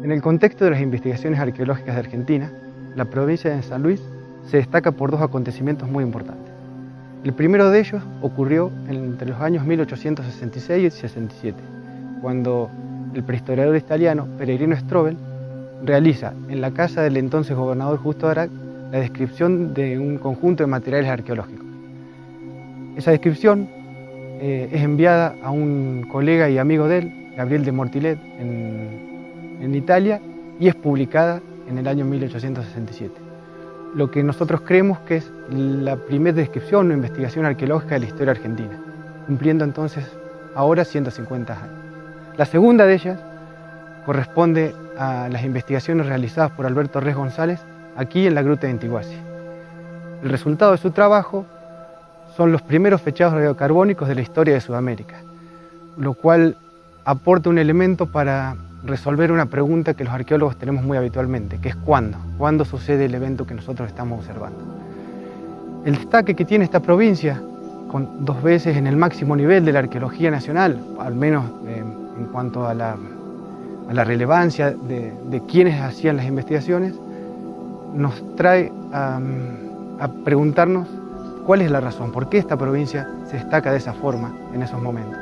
En el contexto de las investigaciones arqueológicas de Argentina, la provincia de San Luis se destaca por dos acontecimientos muy importantes. El primero de ellos ocurrió entre los años 1866 y 67, cuando el prehistoriador italiano Peregrino Strobel realiza en la casa del entonces gobernador Justo Daract la descripción de un conjunto de materiales arqueológicos. Esa descripción es enviada a un colega y amigo de él, Gabriel de Mortillet, en Italia, y es publicada en el año 1867. Lo que nosotros creemos que es la primera descripción o investigación arqueológica de la historia argentina, cumpliendo entonces ahora 150 años. La segunda de ellas corresponde a las investigaciones realizadas por Alberto Rés González aquí en la Gruta de Intiguasi. El resultado de su trabajo son los primeros fechados radiocarbónicos de la historia de Sudamérica, lo cual aporta un elemento para resolver una pregunta que los arqueólogos tenemos muy habitualmente, que es ¿cuándo? ¿Cuándo sucede el evento que nosotros estamos observando? El destaque que tiene esta provincia, con 2 veces en el máximo nivel de la arqueología nacional, al menos en cuanto a la relevancia de quienes hacían las investigaciones, nos trae a preguntarnos cuál es la razón, por qué esta provincia se destaca de esa forma en esos momentos.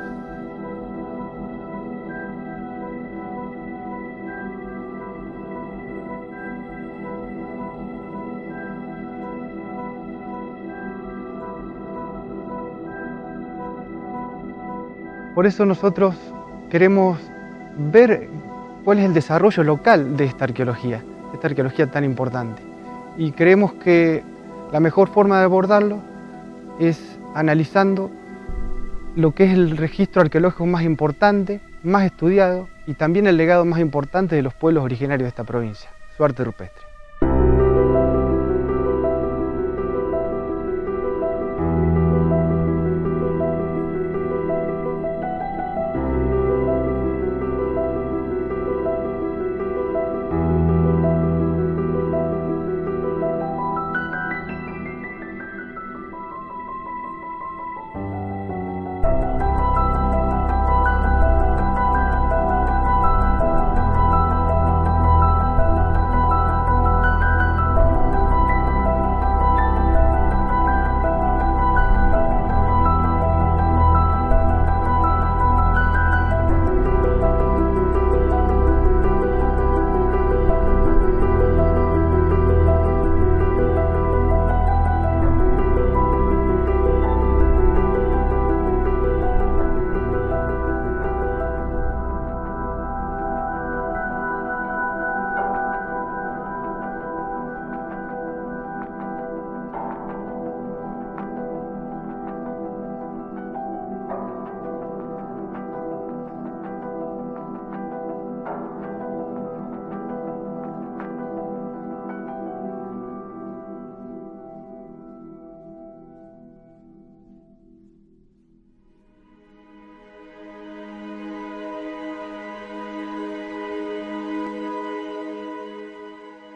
Por eso nosotros queremos ver cuál es el desarrollo local de esta arqueología tan importante. Y creemos que la mejor forma de abordarlo es analizando lo que es el registro arqueológico más importante, más estudiado y también el legado más importante de los pueblos originarios de esta provincia, su arte rupestre.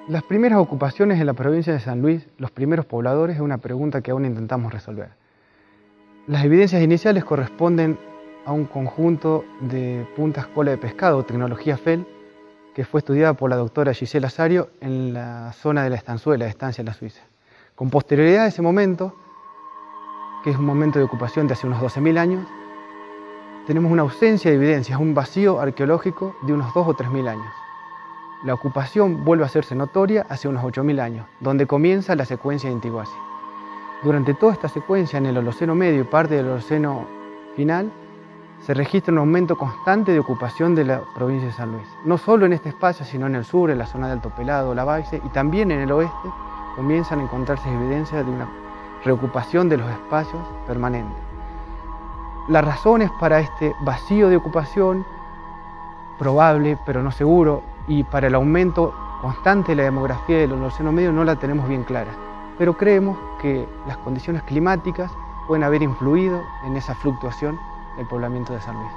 Las primeras ocupaciones en la provincia de San Luis, los primeros pobladores, es una pregunta que aún intentamos resolver. Las evidencias iniciales corresponden a un conjunto de puntas cola de pescado, tecnología FEL, que fue estudiada por la doctora Gisela Asario en la zona de la Estanzuela, de Estancia en la Suiza. Con posterioridad a ese momento, que es un momento de ocupación de hace unos 12.000 años, tenemos una ausencia de evidencias, un vacío arqueológico de unos 2.000 o 3.000 años. La ocupación vuelve a hacerse notoria hace unos 8.000 años, donde comienza la secuencia de Intiguasi. Durante toda esta secuencia, en el Holoceno medio y parte del Holoceno final, se registra un aumento constante de ocupación de la provincia de San Luis. No solo en este espacio, sino en el sur, en la zona de Alto Pelado, La Baixe, y también en el oeste, comienzan a encontrarse evidencias de una reocupación de los espacios permanentes. Las razones para este vacío de ocupación, probable pero no seguro, y para el aumento constante de la demografía del Holoceno medio no la tenemos bien clara, pero creemos que las condiciones climáticas pueden haber influido en esa fluctuación del poblamiento de San Luis.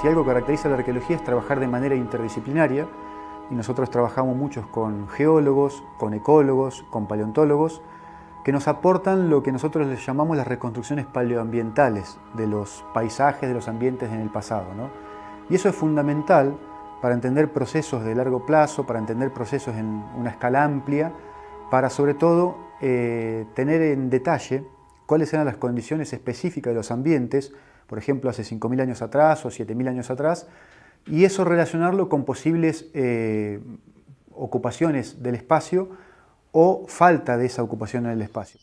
Si algo caracteriza a la arqueología es trabajar de manera interdisciplinaria, y nosotros trabajamos muchos con geólogos, con ecólogos, con paleontólogos, que nos aportan lo que nosotros les llamamos las reconstrucciones paleoambientales de los paisajes, de los ambientes en el pasado, ¿no? Y eso es fundamental para entender procesos de largo plazo, para entender procesos en una escala amplia, para sobre todo tener en detalle cuáles eran las condiciones específicas de los ambientes, por ejemplo, hace 5.000 años atrás o 7.000 años atrás, y eso relacionarlo con posibles ocupaciones del espacio o falta de esa ocupación en el espacio.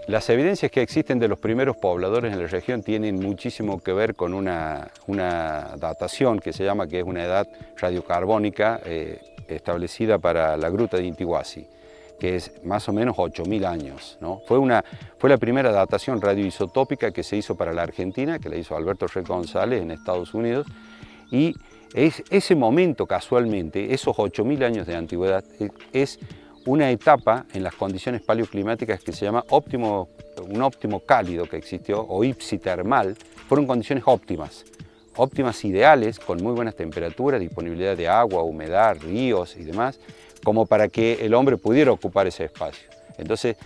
Las evidencias que existen de los primeros pobladores en la región tienen muchísimo que ver con una datación que se llama, que es una edad radiocarbónica establecida para la gruta de Intihuasi, que es más o menos 8.000 años, ¿no? Fue la primera datación radioisotópica que se hizo para la Argentina, que la hizo Alberto Rey González en Estados Unidos, y ese momento casualmente, esos 8.000 años de antigüedad, es una etapa en las condiciones paleoclimáticas que se llama un óptimo cálido que existió, o ipsitermal. Fueron condiciones óptimas ideales, con muy buenas temperaturas, disponibilidad de agua, humedad, ríos y demás, como para que el hombre pudiera ocupar ese espacio. Entonces,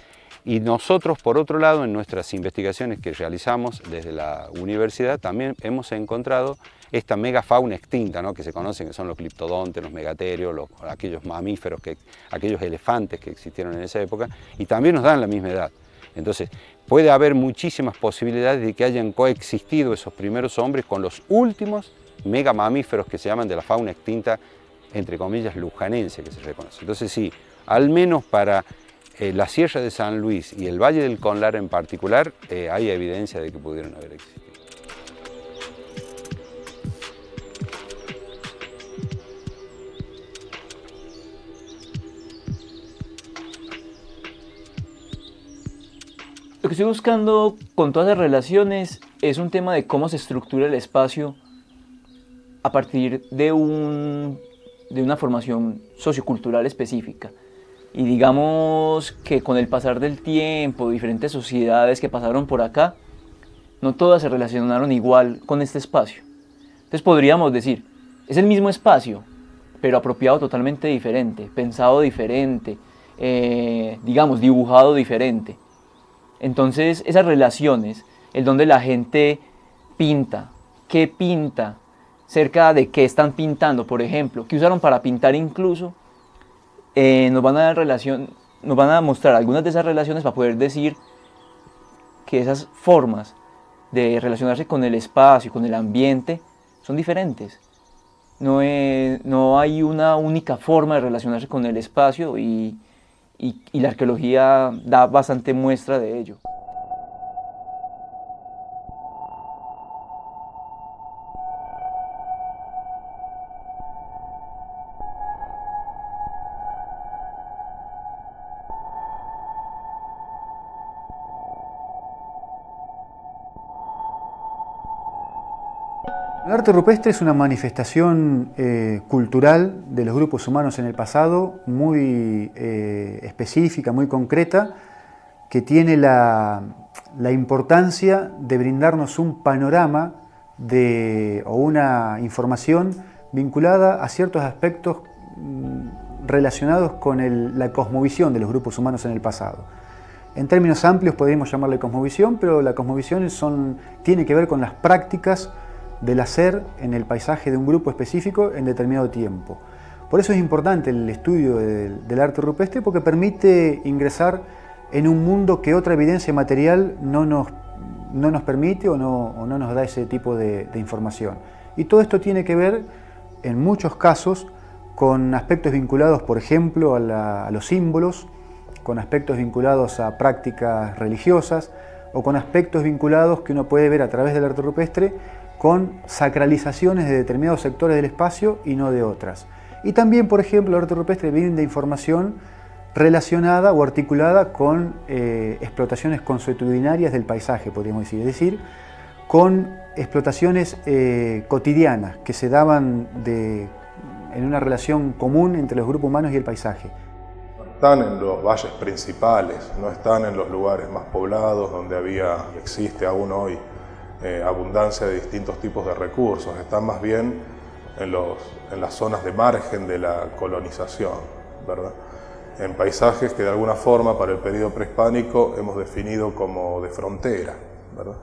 y nosotros, por otro lado, en nuestras investigaciones que realizamos desde la universidad, también hemos encontrado esta megafauna extinta, ¿no?, que se conocen, que son los cliptodontes, los megaterios, aquellos mamíferos, aquellos elefantes que existieron en esa época, y también nos dan la misma edad. Entonces, puede haber muchísimas posibilidades de que hayan coexistido esos primeros hombres con los últimos megamamíferos que se llaman de la fauna extinta, entre comillas, lujanense, que se reconoce. Entonces sí, al menos para la Sierra de San Luis y el Valle del Conlar en particular, hay evidencia de que pudieron haber existido. Lo que estoy buscando con todas las relaciones es un tema de cómo se estructura el espacio a partir de una formación sociocultural específica. Y digamos que con el pasar del tiempo, diferentes sociedades que pasaron por acá, no todas se relacionaron igual con este espacio. Entonces podríamos decir, es el mismo espacio, pero apropiado totalmente diferente, pensado diferente, digamos, dibujado diferente. Entonces esas relaciones, el donde la gente pinta, qué pinta, cerca de qué están pintando, por ejemplo, qué usaron para pintar incluso, nos van a mostrar algunas de esas relaciones para poder decir que esas formas de relacionarse con el espacio, con el ambiente, son diferentes. No hay una única forma de relacionarse con el espacio y la arqueología da bastante muestra de ello. El arte rupestre es una manifestación cultural de los grupos humanos en el pasado, muy específica, muy concreta, que tiene la importancia de brindarnos un panorama o una información vinculada a ciertos aspectos relacionados con la cosmovisión de los grupos humanos en el pasado. En términos amplios podríamos llamarle cosmovisión, pero la cosmovisión tiene que ver con las prácticas del hacer en el paisaje de un grupo específico en determinado tiempo. Por eso es importante el estudio del arte rupestre, porque permite ingresar en un mundo que otra evidencia material no nos permite o no nos da ese tipo de información. Y todo esto tiene que ver, en muchos casos, con aspectos vinculados, por ejemplo, a los símbolos, con aspectos vinculados a prácticas religiosas o con aspectos vinculados que uno puede ver a través del arte rupestre con sacralizaciones de determinados sectores del espacio y no de otras. Y también, por ejemplo, el arte rupestre brinda información relacionada o articulada con explotaciones consuetudinarias del paisaje, podríamos decir, con explotaciones cotidianas que se daban en una relación común entre los grupos humanos y el paisaje. Están en los valles principales, no están en los lugares más poblados donde existe aún hoy abundancia de distintos tipos de recursos, están más bien en las zonas de margen de la colonización, ¿verdad? En paisajes que de alguna forma para el periodo prehispánico hemos definido como de frontera, ¿verdad?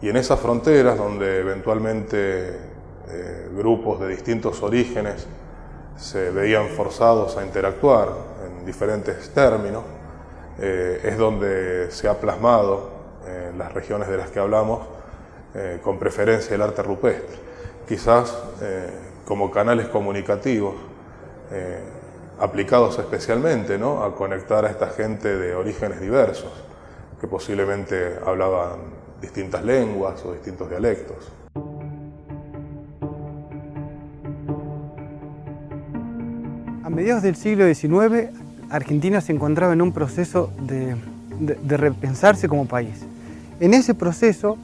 Y en esas fronteras donde eventualmente grupos de distintos orígenes se veían forzados a interactuar en diferentes términos, es donde se ha plasmado en las regiones de las que hablamos con preferencia el arte rupestre, quizás como canales comunicativos aplicados especialmente, ¿no?, a conectar a esta gente de orígenes diversos, que posiblemente hablaban distintas lenguas o distintos dialectos. A mediados del siglo XIX, Argentina se encontraba en un proceso de repensarse como país. En ese proceso,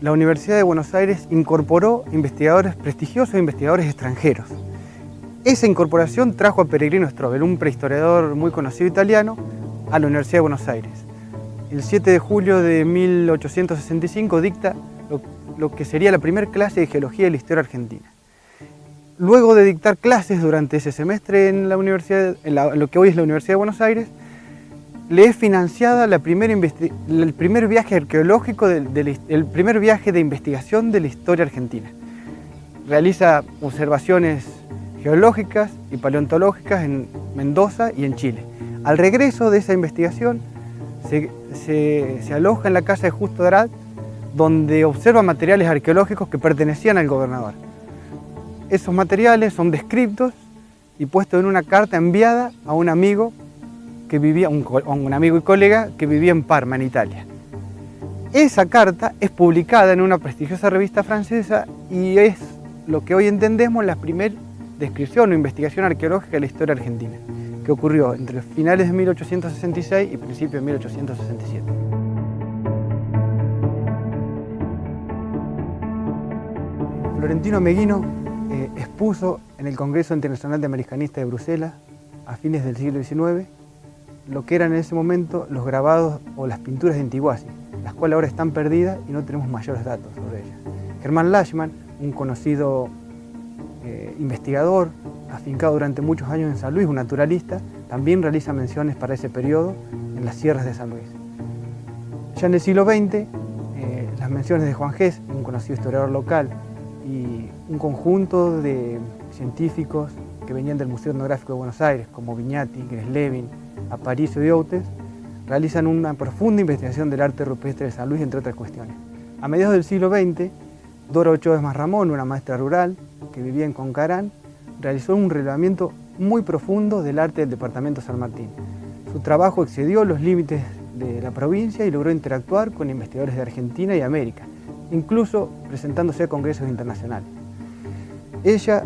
la Universidad de Buenos Aires incorporó prestigiosos investigadores extranjeros. Esa incorporación trajo a Peregrino Strobel, un prehistoriador muy conocido italiano, a la Universidad de Buenos Aires. El 7 de julio de 1865 dicta lo que sería la primera clase de geología de la historia argentina. Luego de dictar clases durante ese semestre en lo que hoy es la Universidad de Buenos Aires, le es financiada el primer viaje arqueológico, el primer viaje de investigación de la historia argentina. Realiza observaciones geológicas y paleontológicas en Mendoza y en Chile. Al regreso de esa investigación, se aloja en la casa de Justo Darad, donde observa materiales arqueológicos que pertenecían al gobernador. Esos materiales son descritos y puestos en una carta enviada a un amigo que vivía, un amigo y colega que vivía en Parma, en Italia. Esa carta es publicada en una prestigiosa revista francesa y es lo que hoy entendemos la primera descripción o investigación arqueológica de la historia argentina, que ocurrió entre finales de 1866 y principios de 1867. Florentino Meguino expuso en el Congreso Internacional de Americanistas de Bruselas, a fines del siglo XIX, lo que eran en ese momento los grabados o las pinturas de Intiguasi, las cuales ahora están perdidas y no tenemos mayores datos sobre ellas. Germán Lachmann, un conocido investigador, afincado durante muchos años en San Luis, un naturalista, también realiza menciones para ese periodo en las sierras de San Luis. Ya en el siglo XX, las menciones de Juan Gess, un conocido historiador local, y un conjunto de científicos que venían del Museo Etnográfico de Buenos Aires, como Viñati, Greslevin, Aparicio y Outes, realizan una profunda investigación del arte rupestre de San Luis, entre otras cuestiones. A mediados del siglo XX, Dora Ochoa Esmas Ramón, una maestra rural que vivía en Concarán, realizó un relevamiento muy profundo del arte del departamento San Martín. Su trabajo excedió los límites de la provincia y logró interactuar con investigadores de Argentina y América, incluso presentándose a congresos internacionales. Ella,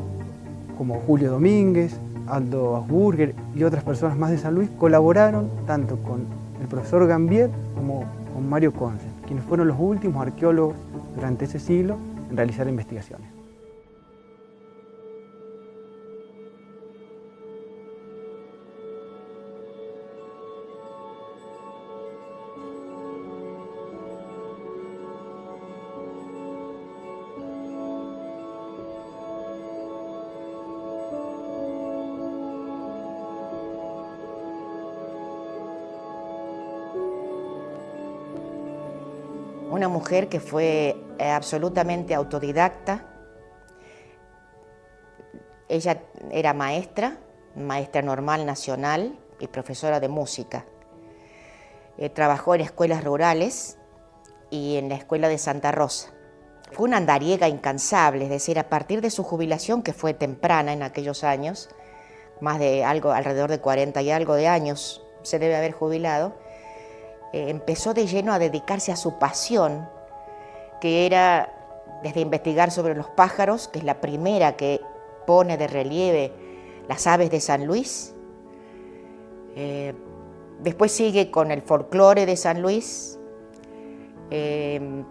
como Julio Domínguez, Aldo Asburger y otras personas más de San Luis, colaboraron tanto con el profesor Gambier como con Mario Conce, quienes fueron los últimos arqueólogos durante ese siglo en realizar investigaciones. Una mujer que fue absolutamente autodidacta. Ella era maestra normal nacional y profesora de música. Trabajó en escuelas rurales y en la escuela de Santa Rosa. Fue una andariega incansable, es decir, a partir de su jubilación, que fue temprana en aquellos años, más de algo, alrededor de 40 y algo de años se debe haber jubilado, empezó de lleno a dedicarse a su pasión, que era desde investigar sobre los pájaros, que es la primera que pone de relieve las aves de San Luis. Después sigue con el folclore de San Luis,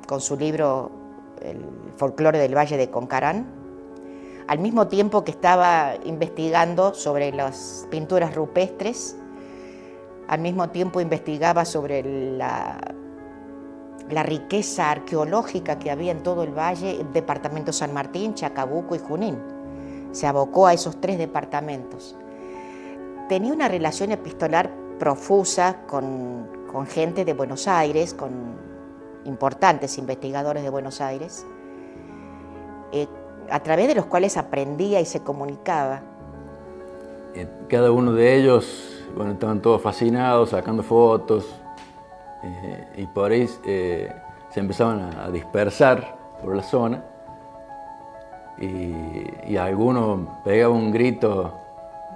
con su libro El folclore del Valle de Concarán, al mismo tiempo que estaba investigando sobre las pinturas rupestres, al mismo tiempo investigaba sobre la riqueza arqueológica que había en todo el valle, el departamento San Martín, Chacabuco y Junín. Se abocó a esos 3 departamentos. Tenía una relación epistolar profusa con gente de Buenos Aires, con importantes investigadores de Buenos Aires, a través de los cuales aprendía y se comunicaba. Cada uno de ellos, bueno, estaban todos fascinados, sacando fotos, y por ahí se empezaban a dispersar por la zona, y alguno pegaba un grito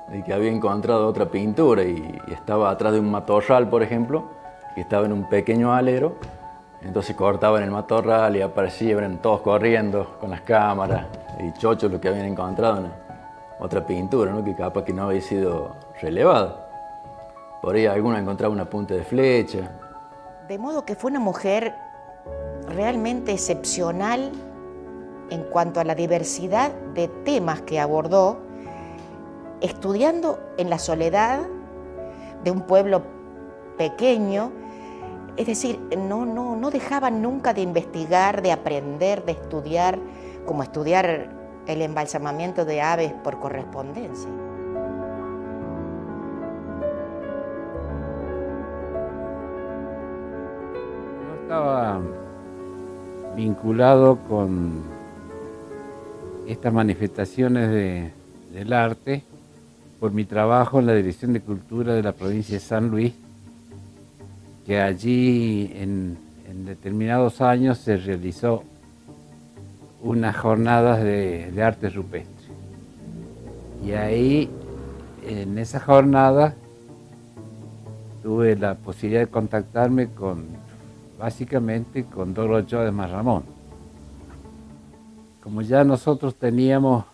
de que había encontrado otra pintura y estaba atrás de un matorral, por ejemplo, y estaba en un pequeño alero. Entonces cortaban el matorral y aparecían todos corriendo con las cámaras y chochos lo que habían encontrado en otra pintura, ¿no? Que capaz que no había sido relevada. Por ahí alguno encontraba una punta de flecha. De modo que fue una mujer realmente excepcional en cuanto a la diversidad de temas que abordó, estudiando en la soledad de un pueblo pequeño. Es decir, no dejaban nunca de investigar, de aprender, de estudiar, como estudiar el embalsamamiento de aves por correspondencia. Yo estaba vinculado con estas manifestaciones del arte por mi trabajo en la Dirección de Cultura de la provincia de San Luis, que allí en determinados años se realizó unas jornadas de arte rupestre. Y ahí, en esa jornada, tuve la posibilidad de contactarme básicamente con Dora Ochoa de Marramón. Como ya nosotros teníamos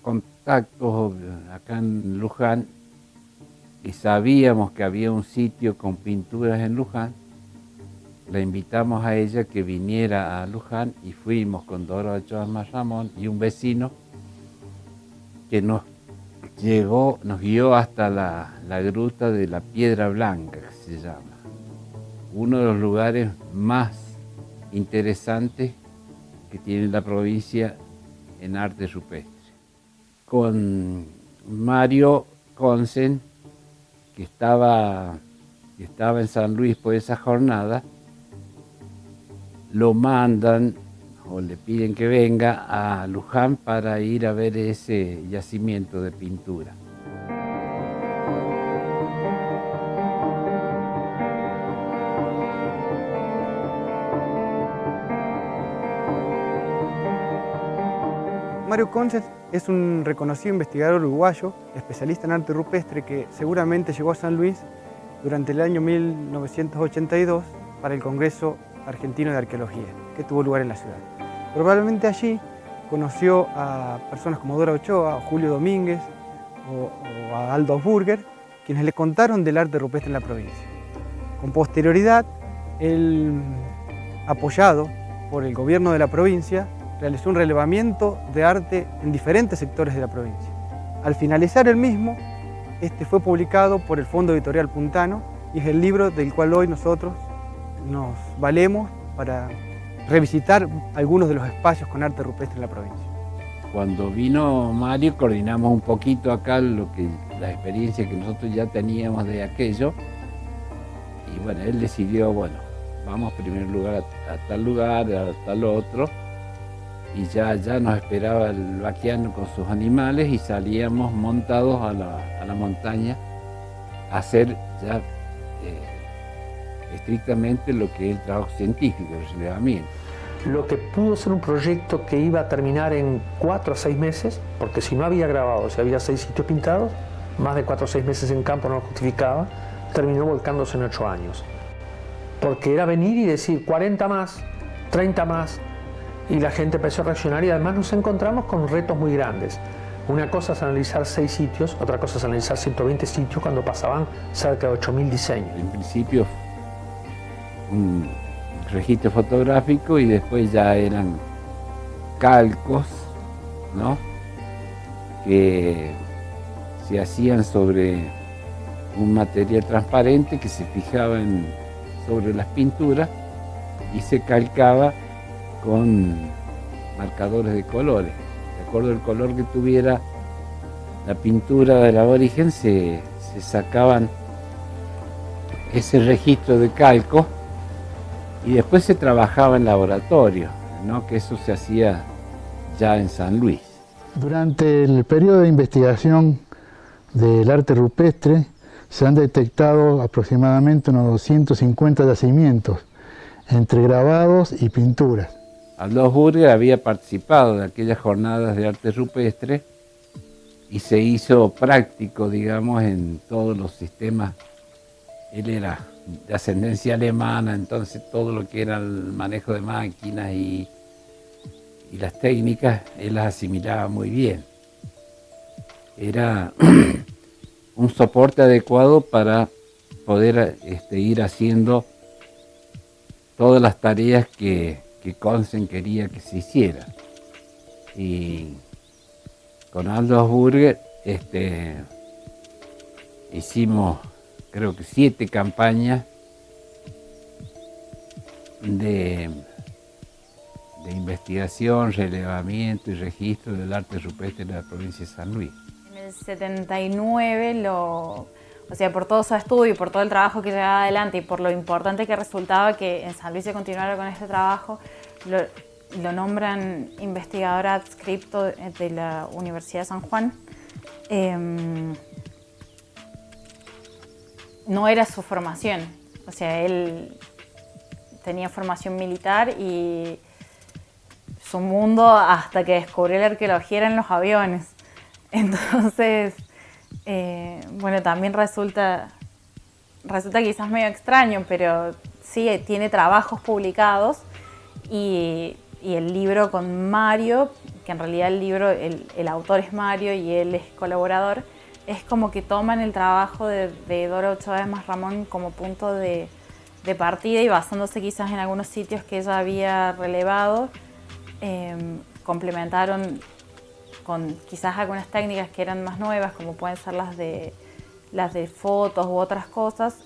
contactos acá en Luján, y sabíamos que había un sitio con pinturas en Luján, la invitamos a ella que viniera a Luján y fuimos con Dora Ochoa Marramón y un vecino que nos guió hasta la gruta de la Piedra Blanca, que se llama. Uno de los lugares más interesantes que tiene la provincia en arte rupestre. Con Mario Consen, que estaba en San Luis por esa jornada, lo mandan o le piden que venga a Luján para ir a ver ese yacimiento de pintura. Mario Consen es un reconocido investigador uruguayo, especialista en arte rupestre, que seguramente llegó a San Luis durante el año 1982 para el Congreso Argentino de Arqueología, que tuvo lugar en la ciudad. Probablemente allí conoció a personas como Dora Ochoa, o Julio Domínguez o a Aldo Burger, quienes le contaron del arte rupestre en la provincia. Con posterioridad, él, apoyado por el gobierno de la provincia, realizó un relevamiento de arte en diferentes sectores de la provincia. Al finalizar el mismo, este fue publicado por el Fondo Editorial Puntano y es el libro del cual hoy nosotros nos valemos para revisitar algunos de los espacios con arte rupestre en la provincia. Cuando vino Mario coordinamos un poquito acá la experiencia que nosotros ya teníamos de aquello, y bueno, él decidió, bueno, vamos en primer lugar a tal lugar, a tal otro, y ya nos esperaba el vaquiano con sus animales y salíamos montados a la montaña a hacer ya estrictamente lo que es el trabajo científico, el relevamiento. Lo que pudo ser un proyecto que iba a terminar en 4 a 6 meses, porque si no había grabado, si había 6 sitios pintados, más de 4 o 6 meses en campo no lo justificaba, terminó volcándose en 8 años. Porque era venir y decir 40 más, 30 más, y la gente empezó a reaccionar y además nos encontramos con retos muy grandes. Una cosa es analizar 6 sitios, otra cosa es analizar 120 sitios cuando pasaban cerca de 8.000 diseños. En principio un registro fotográfico y después ya eran calcos, ¿no?, que se hacían sobre un material transparente que se fijaba sobre las pinturas y se calcaba con marcadores de colores. De acuerdo al color que tuviera la pintura del aborigen, se sacaban ese registro de calco y después se trabajaba en laboratorio, ¿no?, que eso se hacía ya en San Luis. Durante el periodo de investigación del arte rupestre se han detectado aproximadamente unos 250 yacimientos entre grabados y pinturas. Aldós Burger había participado de aquellas jornadas de arte rupestre y se hizo práctico, digamos, en todos los sistemas. Él era de ascendencia alemana, entonces todo lo que era el manejo de máquinas y las técnicas, él las asimilaba muy bien. Era un soporte adecuado para poder ir haciendo todas las tareas que Consen quería que se hicieran. Y con Aldós Burger hicimos, creo que 7 campañas de investigación, relevamiento y registro del arte rupestre de la provincia de San Luis. En el 79, por todo su estudio y por todo el trabajo que llevaba adelante y por lo importante que resultaba que en San Luis se continuara con este trabajo, lo nombran investigador adscripto de la Universidad de San Juan. No era su formación, o sea, él tenía formación militar y su mundo hasta que descubrió la arqueología eran los aviones. Entonces, también resulta quizás medio extraño, pero sí tiene trabajos publicados y el libro con Mario, que en realidad el autor es Mario y él es colaborador, es como que toman el trabajo de Dora Ochoa de Masramón como punto de partida y basándose quizás en algunos sitios que ella había relevado, complementaron con quizás algunas técnicas que eran más nuevas, como pueden ser las de fotos u otras cosas.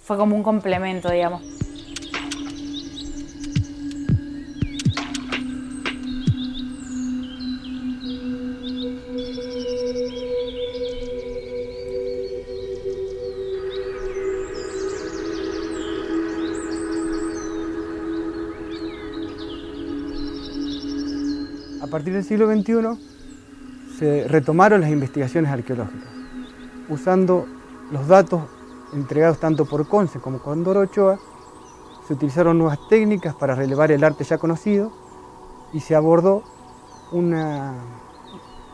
Fue como un complemento, digamos. A partir del siglo XXI se retomaron las investigaciones arqueológicas, usando los datos entregados tanto por Consen como por Dora Ochoa. Se utilizaron nuevas técnicas para relevar el arte ya conocido y se abordó una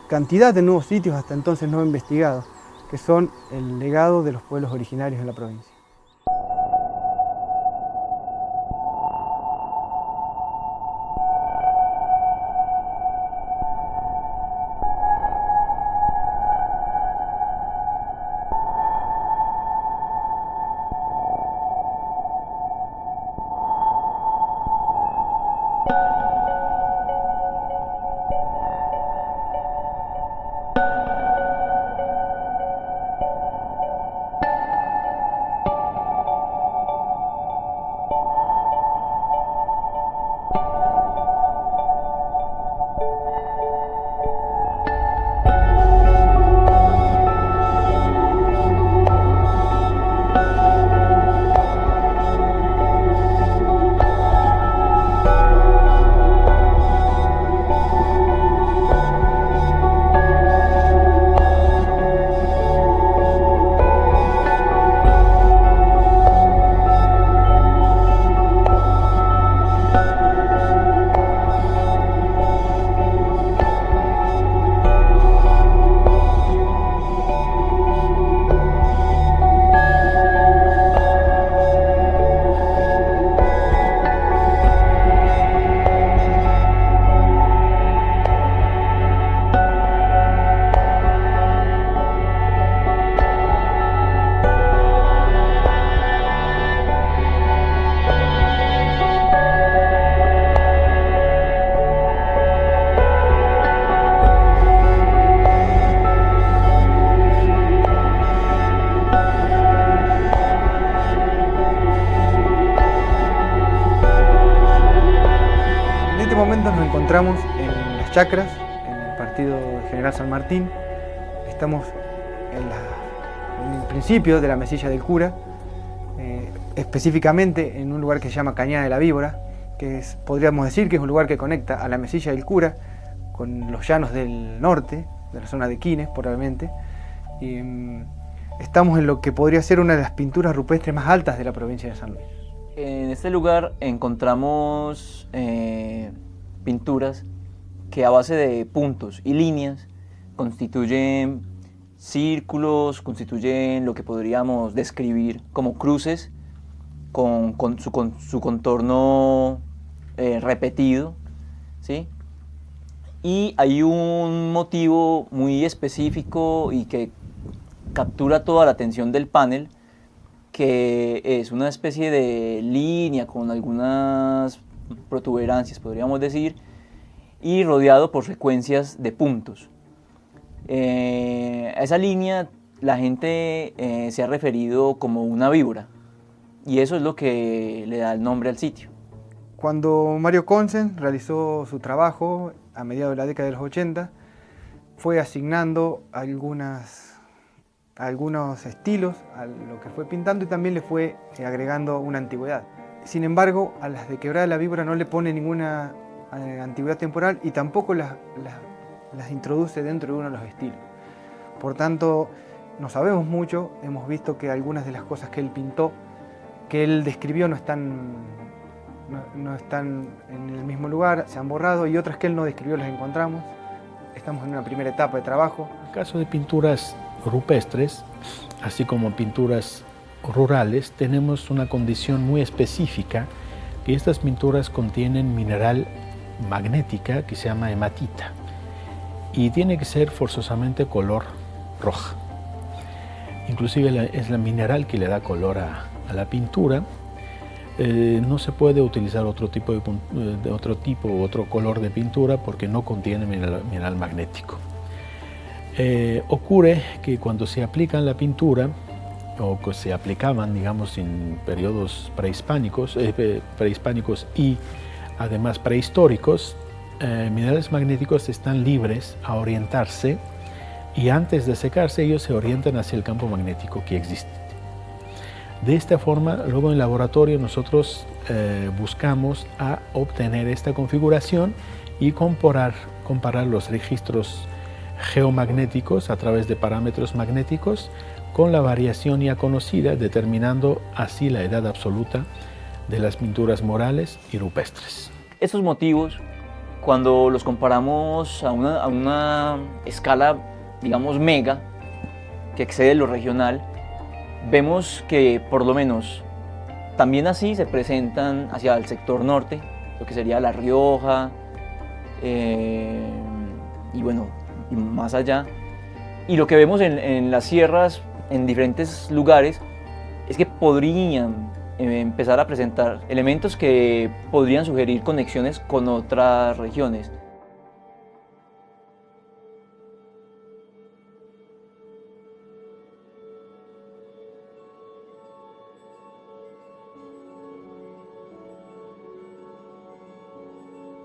cantidad de nuevos sitios hasta entonces no investigados, que son el legado de los pueblos originarios de la provincia. encontramos en las chacras, en el partido de General San Martín. Estamos en el principio de la Mesilla del Cura, específicamente en un lugar que se llama Cañada de la Víbora, que podríamos decir que es un lugar que conecta a la Mesilla del Cura con los llanos del norte, de la zona de Quines probablemente. Y estamos en lo que podría ser una de las pinturas rupestres más altas de la provincia de San Luis. En este lugar encontramos pinturas que a base de puntos y líneas constituyen círculos, constituyen lo que podríamos describir como cruces con su contorno repetido, ¿sí? Y hay un motivo muy específico y que captura toda la atención del panel, que es una especie de línea con algunas protuberancias, podríamos decir, y rodeado por secuencias de puntos. A esa línea la gente se ha referido como una víbora, y eso es lo que le da el nombre al sitio. Cuando Mario Consens realizó su trabajo a mediados de la década de los 80, fue asignando algunos estilos a lo que fue pintando y también le fue agregando una antigüedad. Sin embargo, a las de Quebrada de la Víbora no le pone ninguna antigüedad temporal y tampoco las introduce dentro de uno de los estilos. Por tanto, no sabemos mucho, hemos visto que algunas de las cosas que él pintó, que él describió, no están en el mismo lugar, se han borrado, y otras que él no describió las encontramos. Estamos en una primera etapa de trabajo. En el caso de pinturas rupestres, así como pinturas rurales, tenemos una condición muy específica, que estas pinturas contienen mineral magnética que se llama hematita y tiene que ser forzosamente color roja. Inclusive es la mineral que le da color a la pintura. No se puede utilizar otro color de pintura porque no contiene mineral magnético. Ocurre que cuando se aplican la pintura, o que se aplicaban, digamos, en periodos prehispánicos y además prehistóricos, minerales magnéticos están libres a orientarse y antes de secarse ellos se orientan hacia el campo magnético que existe. De esta forma, luego en laboratorio nosotros buscamos a obtener esta configuración y comparar los registros geomagnéticos a través de parámetros magnéticos con la variación ya conocida, determinando así la edad absoluta de las pinturas murales y rupestres. Estos motivos, cuando los comparamos a una escala, digamos, mega, que excede lo regional, vemos que por lo menos también así se presentan hacia el sector norte, lo que sería La Rioja, y bueno, y más allá. Y lo que vemos en las sierras, en diferentes lugares, es que podrían empezar a presentar elementos que podrían sugerir conexiones con otras regiones.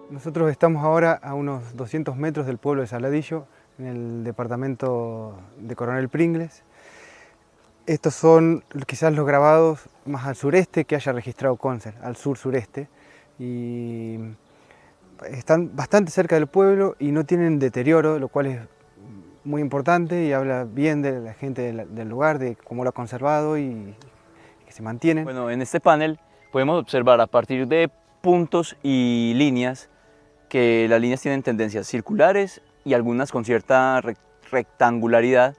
Nosotros estamos ahora a unos 200 metros del pueblo de Saladillo, en el departamento de Coronel Pringles. Estos son quizás los grabados más al sureste que haya registrado Consens, al sur-sureste. Y están bastante cerca del pueblo y no tienen deterioro, lo cual es muy importante y habla bien de la gente del lugar, de cómo lo ha conservado y que se mantienen. Bueno, en este panel podemos observar a partir de puntos y líneas que las líneas tienen tendencias circulares y algunas con cierta rectangularidad.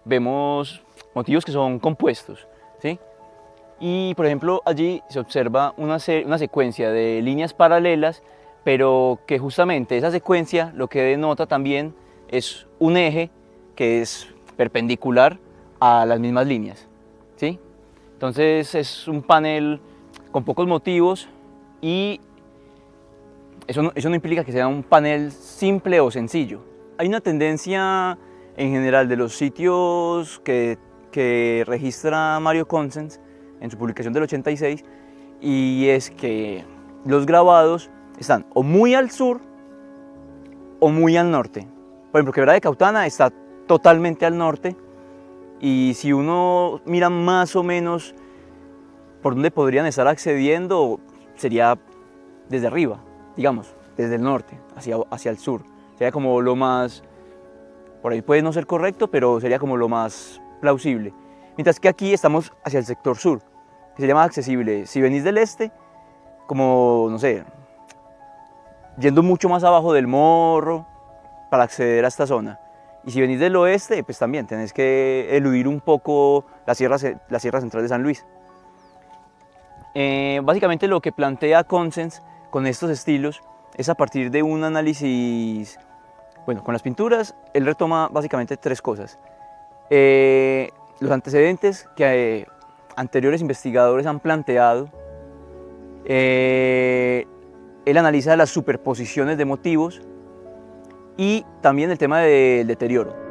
Vemos motivos que son compuestos, ¿sí? Y por ejemplo allí se observa una secuencia de líneas paralelas, pero que justamente esa secuencia lo que denota también es un eje que es perpendicular a las mismas líneas, ¿sí? Entonces es un panel con pocos motivos y eso no implica que sea un panel simple o sencillo. Hay una tendencia en general de los sitios que registra Mario Consens en su publicación del 86, y es que los grabados están o muy al sur o muy al norte. Por ejemplo, Quebrada de Cautana está totalmente al norte, y si uno mira más o menos por dónde podrían estar accediendo, sería desde arriba, digamos, desde el norte hacia el sur. Sería como lo más, por ahí puede no ser correcto, pero sería como lo más plausible. Mientras que aquí estamos hacia el sector sur, que sería más accesible. Si venís del este, como, no sé, yendo mucho más abajo del Morro para acceder a esta zona. Y si venís del oeste, pues también tenés que eludir un poco la Sierra Central de San Luis. Básicamente lo que plantea Consens con estos estilos es, a partir de un análisis, bueno, con las pinturas, él retoma básicamente tres cosas. Los antecedentes que anteriores investigadores han planteado, él analiza las superposiciones de motivos y también el tema del deterioro.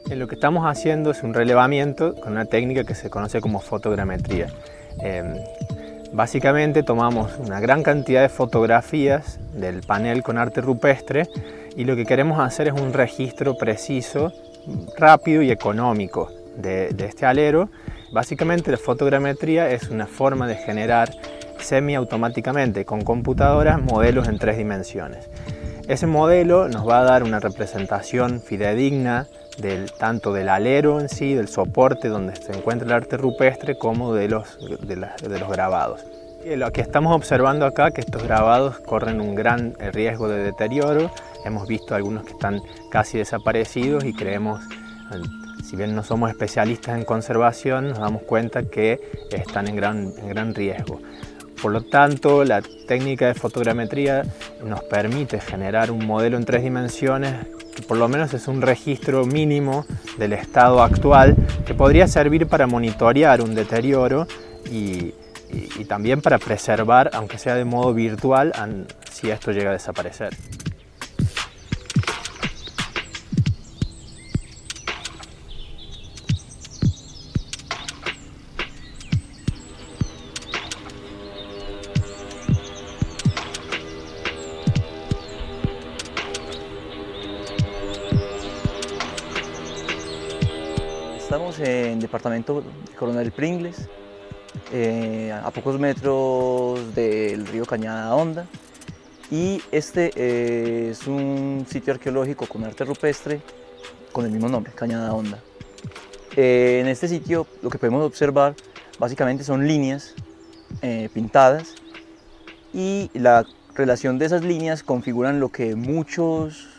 Lo que estamos haciendo es un relevamiento con una técnica que se conoce como fotogrametría. Básicamente tomamos una gran cantidad de fotografías del panel con arte rupestre y lo que queremos hacer es un registro preciso, rápido y económico de este alero. Básicamente la fotogrametría es una forma de generar semiautomáticamente con computadoras modelos en 3 dimensiones. Ese modelo nos va a dar una representación fidedigna tanto del alero en sí, del soporte donde se encuentra el arte rupestre, como de los grabados. Lo que estamos observando acá, que estos grabados corren un gran riesgo de deterioro. Hemos visto algunos que están casi desaparecidos y creemos, si bien no somos especialistas en conservación, nos damos cuenta que están en gran riesgo. Por lo tanto, la técnica de fotogrametría nos permite generar un modelo en 3 dimensiones que por lo menos es un registro mínimo del estado actual, que podría servir para monitorear un deterioro y también para preservar, aunque sea de modo virtual, si esto llega a desaparecer. Estamos en el departamento de Coronel Pringles, a pocos metros del río Cañada Honda, y este es un sitio arqueológico con arte rupestre con el mismo nombre, Cañada Honda. En este sitio lo que podemos observar básicamente son líneas pintadas, y la relación de esas líneas configuran lo que muchos,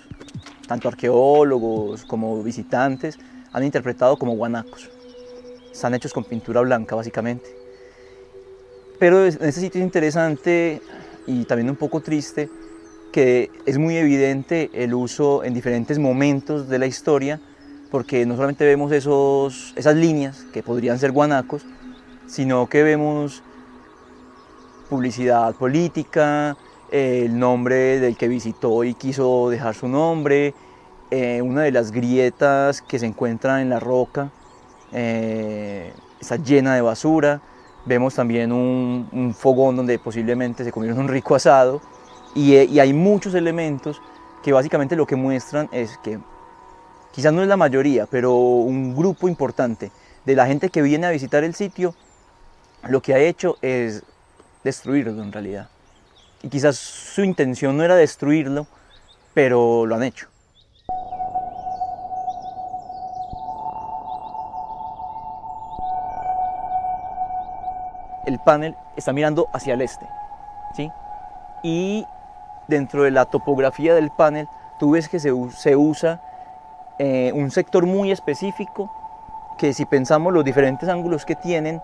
tanto arqueólogos como visitantes, han interpretado como guanacos. Están hechos con pintura blanca básicamente. Pero en este sitio es interesante y también un poco triste que es muy evidente el uso en diferentes momentos de la historia, porque no solamente vemos esas líneas que podrían ser guanacos, sino que vemos publicidad política, el nombre del que visitó y quiso dejar su nombre, una de las grietas que se encuentra en la roca está llena de basura. Vemos también un fogón donde posiblemente se comieron un rico asado, y hay muchos elementos que básicamente lo que muestran es que quizás no es la mayoría, pero un grupo importante de la gente que viene a visitar el sitio lo que ha hecho es destruirlo en realidad. Y quizás su intención no era destruirlo, pero lo han hecho. El panel está mirando hacia el este, ¿sí? Y dentro de la topografía del panel tú ves que se usa un sector muy específico que, si pensamos los diferentes ángulos que tienen,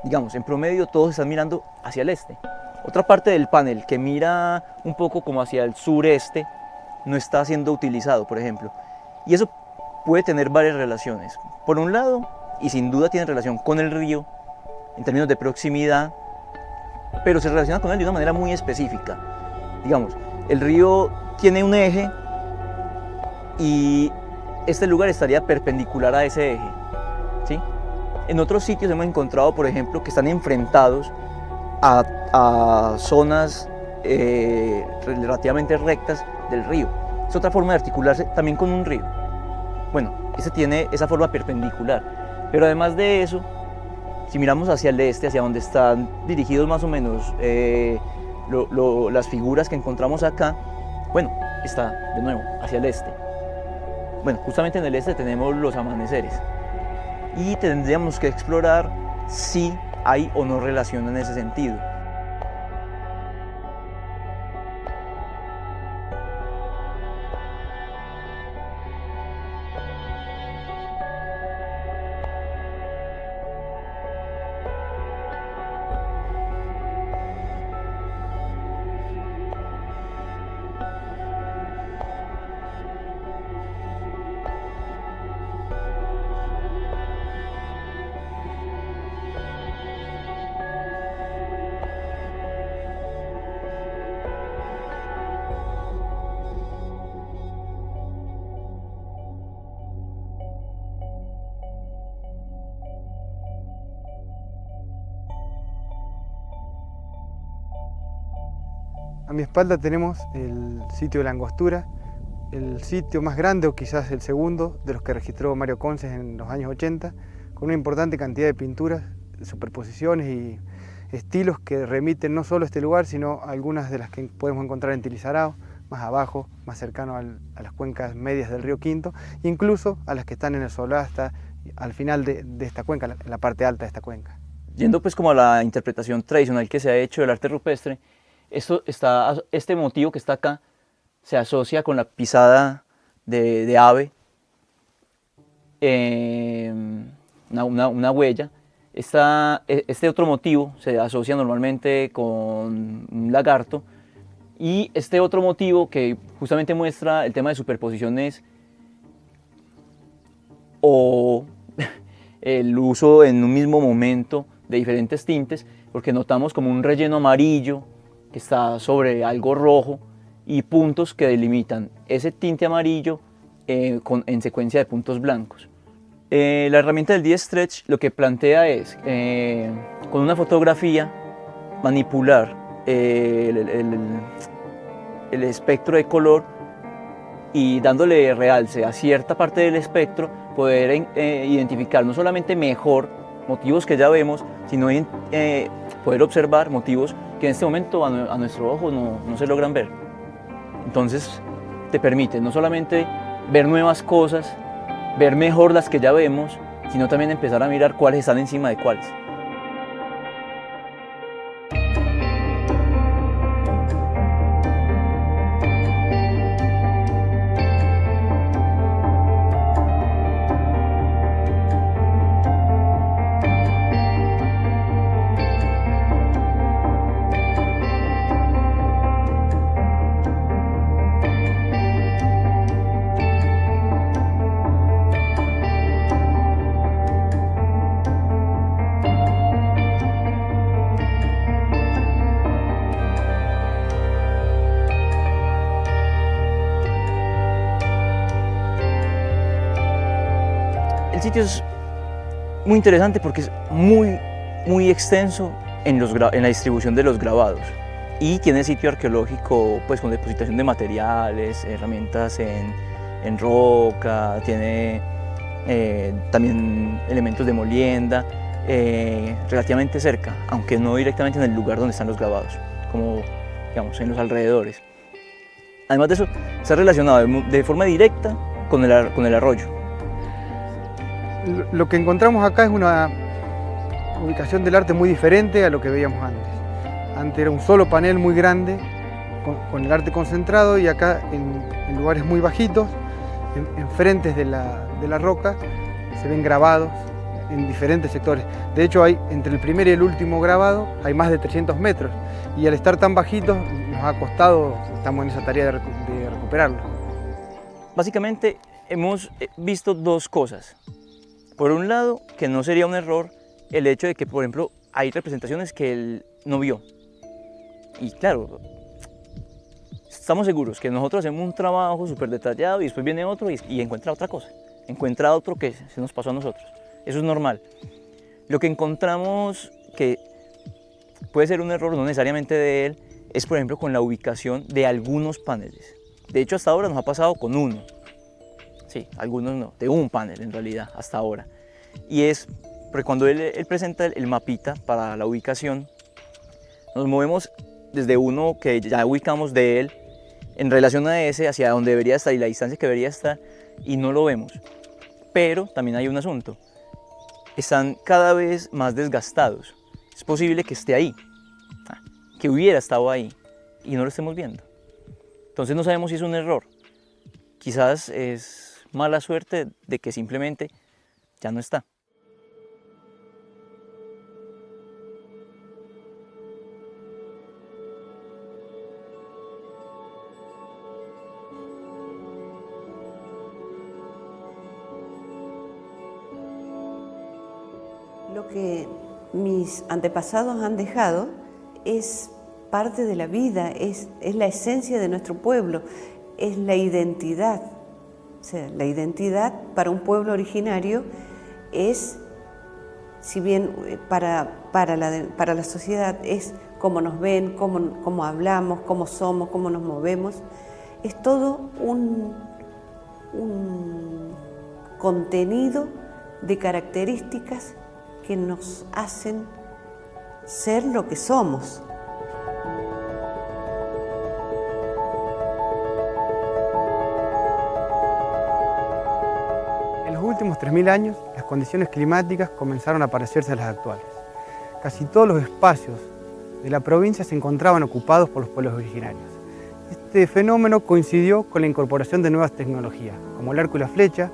digamos, en promedio todos están mirando hacia el este. Otra parte del panel que mira un poco como hacia el sureste no está siendo utilizado, por ejemplo. Y eso puede tener varias relaciones. Por un lado, y sin duda tiene relación con el río, en términos de proximidad, pero se relaciona con él de una manera muy específica. Digamos, el río tiene un eje y este lugar estaría perpendicular a ese eje, ¿sí? En otros sitios hemos encontrado, por ejemplo, que están enfrentados a zonas relativamente rectas del río. Es otra forma de articularse también con un río. Bueno, este tiene esa forma perpendicular, pero además de eso, si miramos hacia el este, hacia donde están dirigidos más o menos las figuras que encontramos acá, bueno, está de nuevo hacia el este. Bueno, justamente en el este tenemos los amaneceres y tendríamos que explorar si hay o no relación en ese sentido. A mi espalda tenemos el sitio de la Angostura, el sitio más grande o quizás el segundo de los que registró Mario Conces en los años 80, con una importante cantidad de pinturas, superposiciones y estilos que remiten no solo a este lugar, sino a algunas de las que podemos encontrar en Tilizarao, más abajo, más cercano a las cuencas medias del río Quinto, incluso a las que están en el Solá, hasta al final de esta cuenca, en la parte alta de esta cuenca. Yendo pues como a la interpretación tradicional que se ha hecho del arte rupestre, este motivo que está acá se asocia con la pisada de ave, una huella. Este otro motivo se asocia normalmente con un lagarto, y este otro motivo que justamente muestra el tema de superposiciones o el uso en un mismo momento de diferentes tintes, porque notamos como un relleno amarillo que está sobre algo rojo y puntos que delimitan ese tinte amarillo en secuencia de puntos blancos. La herramienta del D-Stretch lo que plantea es, con una fotografía, manipular el espectro de color y dándole realce a cierta parte del espectro, poder identificar no solamente mejor motivos que ya vemos, sino poder observar motivos que en este momento a nuestro ojo no se logran ver. Entonces te permite no solamente ver nuevas cosas, ver mejor las que ya vemos, sino también empezar a mirar cuáles están encima de cuáles. El sitio es muy interesante porque es muy extenso en la distribución de los grabados, y tiene sitio arqueológico pues con depositación de materiales, herramientas en roca, tiene también elementos de molienda relativamente cerca, aunque no directamente en el lugar donde están los grabados, como digamos en los alrededores. Además de eso, está relacionado de forma directa con el arroyo. Lo que encontramos acá es una ubicación del arte muy diferente a lo que veíamos antes. Antes era un solo panel muy grande con el arte concentrado, y acá en lugares muy bajitos en frentes de la roca se ven grabados en diferentes sectores. De hecho, hay entre el primer y el último grabado hay más de 300 metros y al estar tan bajitos nos ha costado, estamos en esa tarea de recuperarlo. Básicamente hemos visto dos cosas. Por un lado, que no sería un error el hecho de que, por ejemplo, hay representaciones que él no vio. Y claro, estamos seguros que nosotros hacemos un trabajo súper detallado y después viene otro y encuentra otra cosa. Encuentra otro que se nos pasó a nosotros. Eso es normal. Lo que encontramos que puede ser un error, no necesariamente de él, es por ejemplo con la ubicación de algunos paneles. De hecho, hasta ahora nos ha pasado con uno. Sí, algunos no, de un panel en realidad, hasta ahora. Y es porque cuando él presenta el mapita para la ubicación, nos movemos desde uno que ya ubicamos de él en relación a ese, hacia donde debería estar y la distancia que debería estar, y no lo vemos. Pero también hay un asunto. Están cada vez más desgastados. Es posible que esté ahí, que hubiera estado ahí y no lo estemos viendo. Entonces no sabemos si es un error. Quizás es mala suerte de que simplemente ya no está. Lo que mis antepasados han dejado es parte de la vida, es la esencia de nuestro pueblo, es la identidad. O sea, la identidad para un pueblo originario es, si bien para la sociedad es cómo nos ven, cómo hablamos, cómo somos, cómo nos movemos, es todo un contenido de características que nos hacen ser lo que somos. En los últimos 3000 años, las condiciones climáticas comenzaron a parecerse a las actuales. Casi todos los espacios de la provincia se encontraban ocupados por los pueblos originarios. Este fenómeno coincidió con la incorporación de nuevas tecnologías, como el arco y la flecha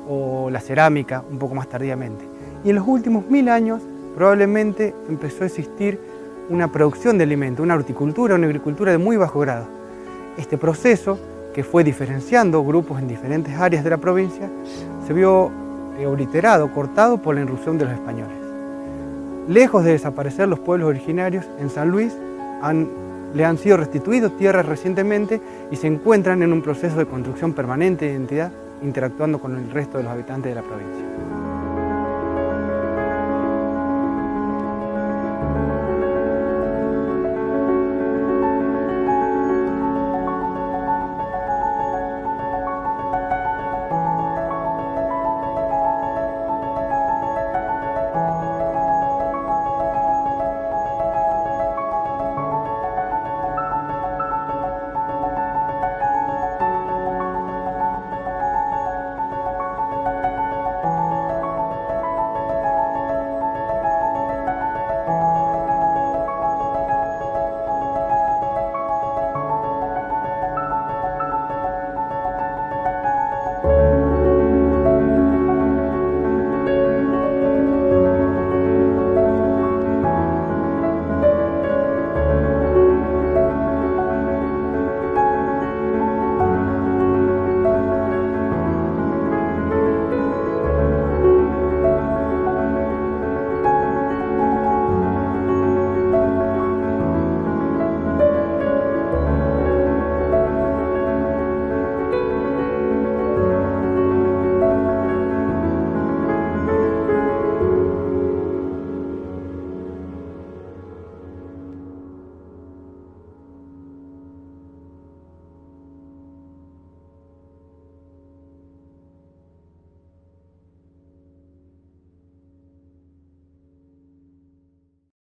o la cerámica, un poco más tardíamente. Y en los últimos 1000 años probablemente empezó a existir una producción de alimentos, una horticultura, una agricultura de muy bajo grado. Este proceso, que fue diferenciando grupos en diferentes áreas de la provincia, se vio obliterado, cortado por la irrupción de los españoles. Lejos de desaparecer los pueblos originarios, en San Luis le han sido restituidos tierras recientemente y se encuentran en un proceso de construcción permanente de identidad, interactuando con el resto de los habitantes de la provincia.